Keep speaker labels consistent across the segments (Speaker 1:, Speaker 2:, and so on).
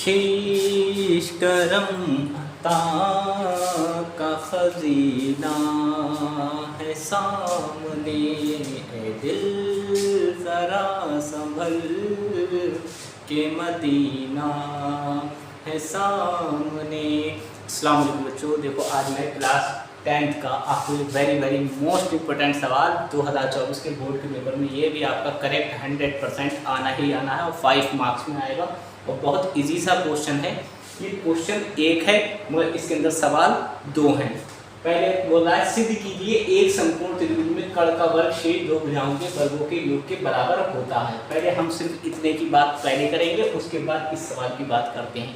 Speaker 1: शीश करम अता का खजीना है सामने, ए दिल ज़रा संभल के मदीना है सामने। अस्सलाम वालेकुम बच्चों, देखो आज मैं क्लास 10th का आपको वेरी मोस्ट इम्पोर्टेंट सवाल 2024 के बोर्ड के पेपर में, ये भी आपका करेक्ट 100% आना ही आना है और 5 मार्क्स में आएगा और बहुत इजी सा क्वेश्चन है। ये क्वेश्चन एक है मगर इसके अंदर सवाल 2 हैं। पहले बोल रहा है सिद्ध कीजिए एक समकोण त्रिभुज में कर्ण का वर्ग शेष 2 भुजाओं के वर्गों के योग के बराबर होता है। पहले हम सिर्फ इतने की बात पहले करेंगे, उसके बाद इस सवाल की बात करते हैं,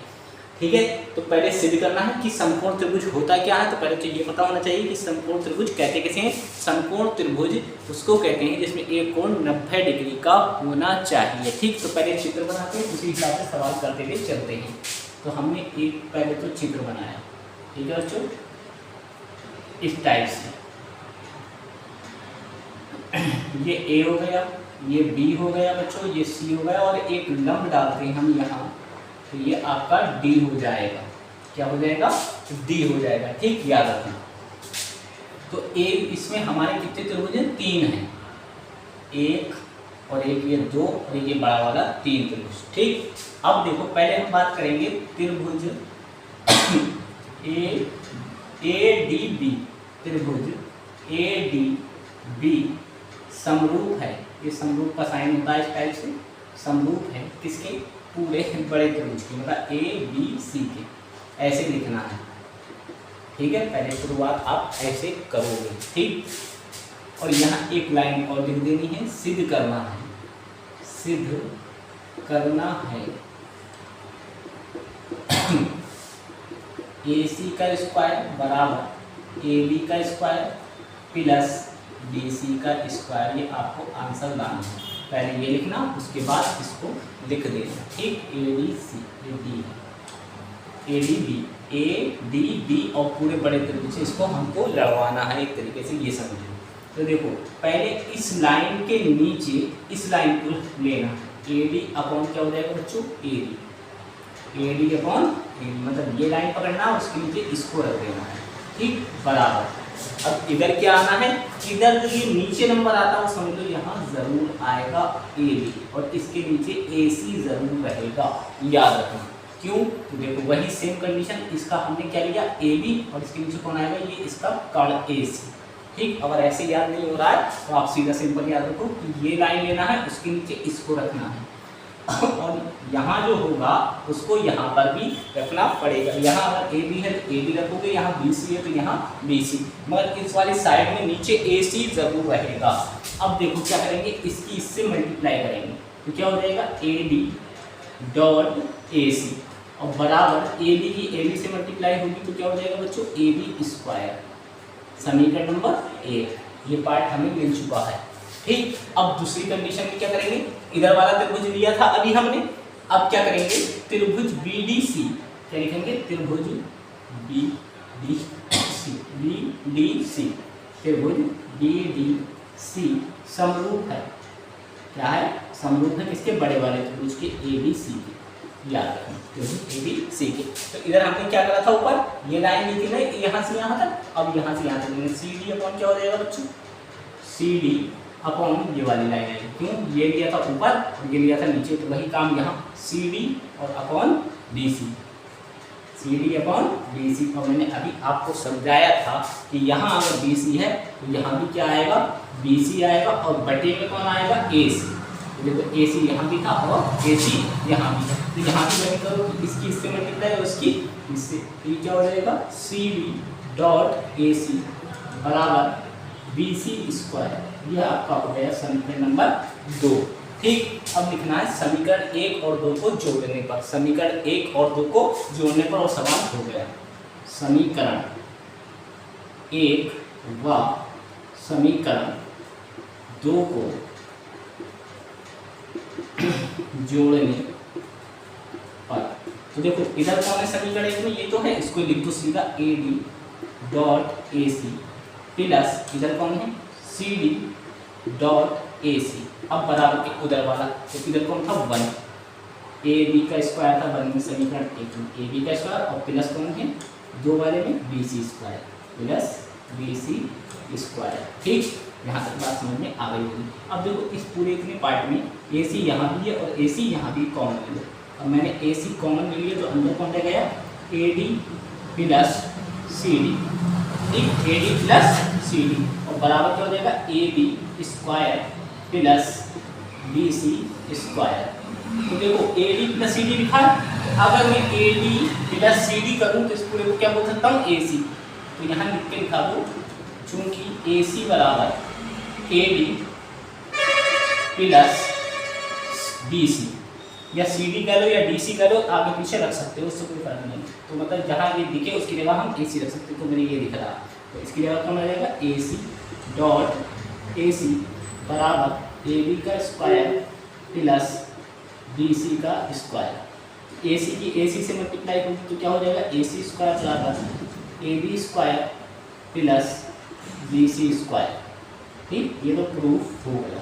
Speaker 1: ठीक है। तो पहले सिद्ध करना है कि समकोण त्रिभुज होता क्या है। तो पहले तो ये पता होना चाहिए कि समकोण त्रिभुज कहते कैसे हैं। समकोण त्रिभुज उसको कहते हैं जिसमें एक कोण 90 डिग्री का होना चाहिए, ठीक। तो पहले चित्र बनाते हैं, उसी हिसाब से सवाल करते हुए चलते हैं। तो हमने एक पहले तो चित्र बनाया, ठीक है बच्चों, इस टाइप से। ये ए हो गया, ये बी हो गया बच्चों, ये सी हो गया और एक लंब डालते हैं हम यहाँ, तो ये आपका डी हो जाएगा। क्या हो जाएगा? डी हो जाएगा, ठीक, याद रखना। तो एक इसमें हमारे कितने त्रिभुज हैं? 3 हैं, एक और एक ये 2 और ये बड़ा वाला 3 त्रिभुज, ठीक। अब देखो पहले हम बात करेंगे त्रिभुज ए डी बी, त्रिभुज ए डी बी समरूप है। ये समरूप का साइन होता है इस टाइप से, समरूप है किसके? पूरे बड़े त्रिभुज के, मतलब ए बी सी के, ऐसे लिखना है, ठीक है। पहले शुरुआत आप ऐसे करोगे, ठीक। और यहाँ एक लाइन और लिख देनी है, सिद्ध करना है, सिद्ध करना है ए सी का स्क्वायर बराबर ए बी का स्क्वायर प्लस बी सी का स्क्वायर। ये आपको आंसर लाना है। पहले ये लिखना, उसके बाद इसको लिख देना, ठीक। A D C, A D B, A D B और पूरे बड़े तरीके से इसको हमको लड़वाना है एक तरीके से, ये समझो। तो देखो पहले इस लाइन के नीचे इस लाइन को लेना, ए डी अपॉन क्या हो जाएगा बच्चों? A D upon A D, मतलब ये लाइन पकड़ना, उसके नीचे इसको रख देना है, ठीक, बराबर। अब इधर क्या आना है? इधर जो ये नीचे नंबर आता है वो समझ लो यहाँ जरूर आएगा ए बी, और इसके नीचे ए सी जरूर रहेगा, याद रखना। क्यों? तो देखो वही सेम कंडीशन, इसका हमने क्या लिया? ए बी, और इसके नीचे कौन आएगा? ये इसका कर्ण ए सी, ठीक। अगर ऐसे याद नहीं हो रहा है तो आप सीधा सिंपल याद रखो कि ये लाइन लेना है, उसके नीचे इसको रखना है और यहाँ जो होगा उसको यहाँ पर भी रखना पड़ेगा। यहाँ अगर ए बी है तो ए बी रखोगे, यहाँ बी सी है तो यहाँ बी सी, मगर इस वाली साइड में नीचे ए सी जरूर रहेगा। अब देखो क्या करेंगे, इसकी इससे मल्टीप्लाई करेंगे तो क्या हो जाएगा? ए डी डॉट ए सी और बराबर ए बी की ए बी से मल्टीप्लाई होगी तो क्या हो जाएगा बच्चों? A B square. समीकरण नंबर 1, ये पार्ट हमें मिल चुका है, ठीक। अब दूसरी कंडीशन में क्या करेंगे? इधर वाला त्रिभुज लिया था अभी हमने, अब क्या करेंगे? त्रिभुज बी डी सी, क्या लिखेंगे? त्रिभुज बी डी सी, त्रिभुज बी डी सी समरूप है। क्या है? समरूप है किसके? बड़े वाले त्रिभुज के, ए बी सी के, याद रखें, त्रिभुज ए बी सी के। तो इधर हमने क्या करा था? ऊपर ये लाइन ली थी ना, यहाँ से यहाँ तक, अब यहाँ से यहाँ तक सी डी अपॉन क्या हो जाएगा बच्चों? सी डी अपॉन ये वाली लाइन है, क्यों? ये लिया था ऊपर और ये लिया था नीचे, तो वही काम यहाँ सी डी और upon D C, C D upon D C. और मैंने अभी आपको समझाया था कि यहाँ अगर बी सी है तो यहाँ भी क्या आएगा? बी सी आएगा और बटे में कौन आएगा? ए सी। देखो ए सी यहाँ भी था और ए सी यहाँ भी है, तो यहाँ भी वही करो, इसकी इससे मल्टीप्लाई और इसकी इससे, तो ये क्या हो जाएगा? सी डी डॉट ए सी बराबर बी सी स्क्वायर। ये आपका हो गया समीकरण नंबर 2, ठीक। अब लिखना है समीकरण 1 और 2 को जोड़ने पर, समीकरण 1 और 2 को जोड़ने पर और सवाल हो गया। समीकरण 1 व समीकरण 2 को जोड़ने पर, तो देखो इधर कौन है समीकरण 1 में? ये तो है, इसको लिख दो सीधा, A D dot A C plus इधर कौन है? C D dot A C. अब बराबर के उधर वाला, तो इधर कौन था? 1 ए बी का स्क्वायर था बने समीकरण एक में ए बी का स्क्वायर और प्लस कौन है 2 वाले में B C square plus B C square. ठीक, यहाँ तक बात समझ में आ गई होगी। अब देखो इस पूरे इतने पार्ट में ए सी यहाँ भी है और ए सी यहाँ भी कॉमन ले लो। अब मैंने ए सी कॉमन ले लिया तो अंदर कौन रह गया A D plus C D. ठीक, A D plus C D और बराबर क्या हो जाएगा A B square plus B C square. तो देखो A D plus C D लिखा है। अगर मैं A D plus C D करूँ तो इस पूरे को क्या बोल सकता हूँ ए सी। तो यहाँ लिख के लिखा दो चूँकि ए सी बराबर A D plus B C या सी डी कह लो या डी सी कह लो, आगे पीछे रख सकते हो, उससे कोई फर्क नहीं। तो मतलब जहाँ ये दिखे उसकी जगह हम ए सी रख सकते हो। तो मेरे ये दिख रहा तो इसकी जगह कौन आ जाएगा ए सी डॉट ए सी बराबर ए बी का स्क्वायर प्लस बी सी का स्क्वायर। ए सी की ए सी से मल्टीप्लाई होगी तो क्या हो जाएगा ए सी स्क्वायर बराबर A B square plus B C square. ठीक, ये तो प्रूफ हो गया।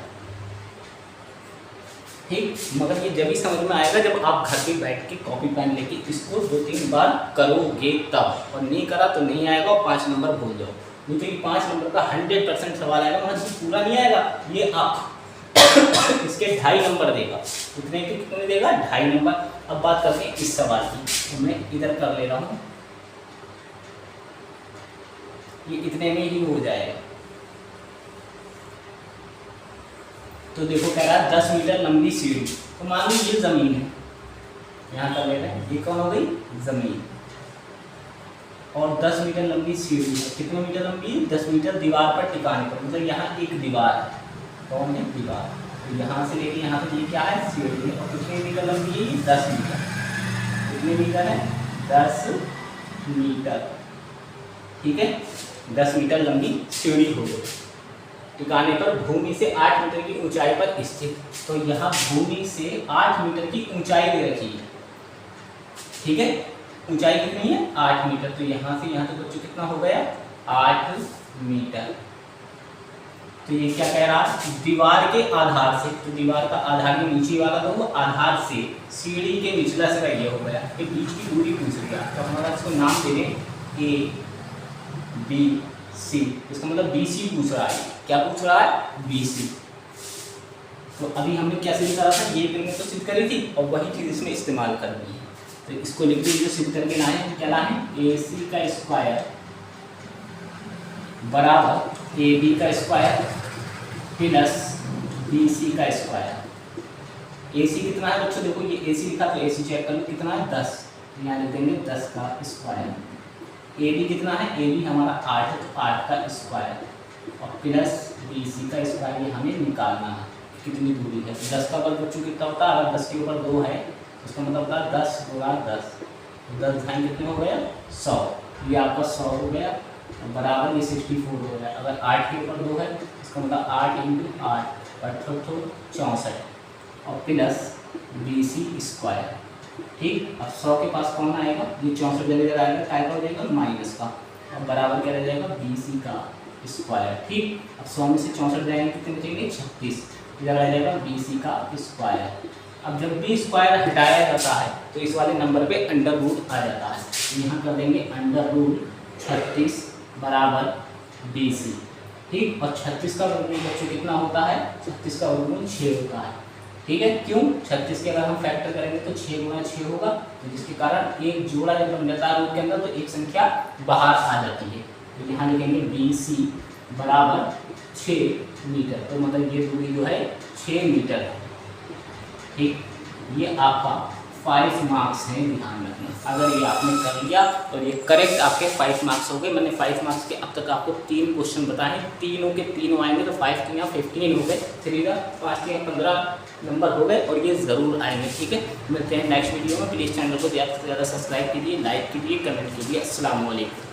Speaker 1: ठीक, मगर ये जब ही समझ में आएगा जब आप घर पे बैठ के कॉपी पेन लेके इसको 2-3 बार करोगे तब, और नहीं करा तो नहीं आएगा और 5 नंबर भूल जाओ। नहीं तो ये 5 नंबर का 100% सवाल आएगा, मगर पूरा नहीं आएगा। ये आप इसके 2.5 नंबर देगा। इतने के कितने देगा 2.5 नंबर। अब बात करते हैं इस सवाल की, तो मैं इधर कर ले रहा हूँ, ये इतने में ही हो जाएगा। तो देखो कह रहा है 10 मीटर लंबी सीढ़ी। तो मान लो ये जमीन है, यहाँ कर ले रहे हैं, ये कौन हो गई जमीन, और 10 मीटर लंबी सीढ़ी है। कितने मीटर लंबी 10 मीटर दीवार पर टिकाने पर, मतलब यहाँ एक दीवार है, कौन है दीवार। तो यहाँ से लेके यहाँ तक ये क्या है सीढ़ी है, और कितने मीटर लंबी है 10 मीटर। कितने मीटर है 10 मीटर। ठीक है, 10 मीटर लंबी सीढ़ी हो गई, टिकाने पर भूमि से 8 मीटर की ऊंचाई पर स्थित। तो यहाँ भूमि से 8 मीटर की ऊंचाई दे रखी है। ठीक है, ऊंचाई कितनी है 8 मीटर। तो यहाँ से यहाँ तक बच्चों कितना हो गया 8 मीटर। तो ये क्या कह रहा है दीवार के आधार से, तो दीवार का आधार के नीचे वाला तो वो आधार से सीढ़ी के निचला से ये हो गया कि बीच की दूरी पूछ लिया। तो हमारा इसको नाम दे दें ए बी सी। इसका मतलब बी सी पूछ रहा है। क्या पूछ रहा है बी सी। तो अभी हमने क्या सिद्ध करा था, ये हमने तो सिद्ध करी थी और वही चीज़ इसमें इस्तेमाल कर दी है। तो इसको लिख दीजिए, सिद्ध करके लाए हैं। क्या लाए ए सी का स्क्वायर बराबर ए बी का स्क्वायर प्लस बी सी का स्क्वायर। ए सी कितना है बच्चों, देखो ये ए सी लिखा तो ए सी चेक कर लो कितना है 10, यहाँ लिख देंगे 10 का स्क्वायर। ए बी कितना है, ए बी हमारा 8 है तो 8 का स्क्वायर और प्लस बी सी का स्क्वायर, ये हमें निकालना है कितनी दूरी है। 10 का वर्ग बच्चों कितना होता है, अगर 10 के ऊपर 2 है उसका मतलब होता है 10 गुणा 10, 10 ढाई कितने हो गया 100। ये आपका 100 हो गया बराबर ये 64 हो गया। अगर 8 के ऊपर 2 है इसका मतलब 8 × 8 अट्ठो 64 और प्लस बी सी स्क्वायर। ठीक, अब 100 के पास कौन आएगा, ये 64 जगह आएगा, काय का हो जाएगा माइनस का, और बराबर क्या रह जाएगा बी सी का स्क्वायर। ठीक, अब 100 में से 64 जाएंगे कितने बचेंगे 36, इधर आ जाएगा बी सी का स्क्वायर। अब जब भी स्क्वायर हटाया जाता है तो इस वाले नंबर पे अंडर रूट आ जाता है। यहाँ कर देंगे अंडर रूट 36 बराबर बी सी। ठीक, और 36 का वर्गमूल बच्चों कितना होता है, 36 का वर्गमूल 6 होता है। ठीक है, क्यों 36 के अगर हम फैक्टर करेंगे तो 6 × 6 होगा, तो जिसके कारण एक जोड़ा जब बन जाता है रूट के अंदर तो एक संख्या बाहर आ जाती है। तो यहाँ लिखेंगे बी सी बराबर 6 मीटर। तो मतलब ये दूरी जो है 6 मीटर है। ठीक, ये आपका 5 मार्क्स हैं, ध्यान रखना। अगर ये आपने कर लिया तो ये करेक्ट आपके 5 मार्क्स हो गए। मैंने 5 मार्क्स के अब तक आपको 3 क्वेश्चन बताए, तीनों के तीनों आएंगे तो 5 के यहाँ 15 हो गए, 3 का 5 के 15 नंबर हो गए और ये ज़रूर आएंगे। ठीक है, मिलते हैं नेक्स्ट वीडियो में। प्लीज़ चैनल को ज़्यादा से ज़्यादा सब्सक्राइब कीजिए, लाइक कीजिए, कमेंट कीजिए। अस्सलाम वालेकुम।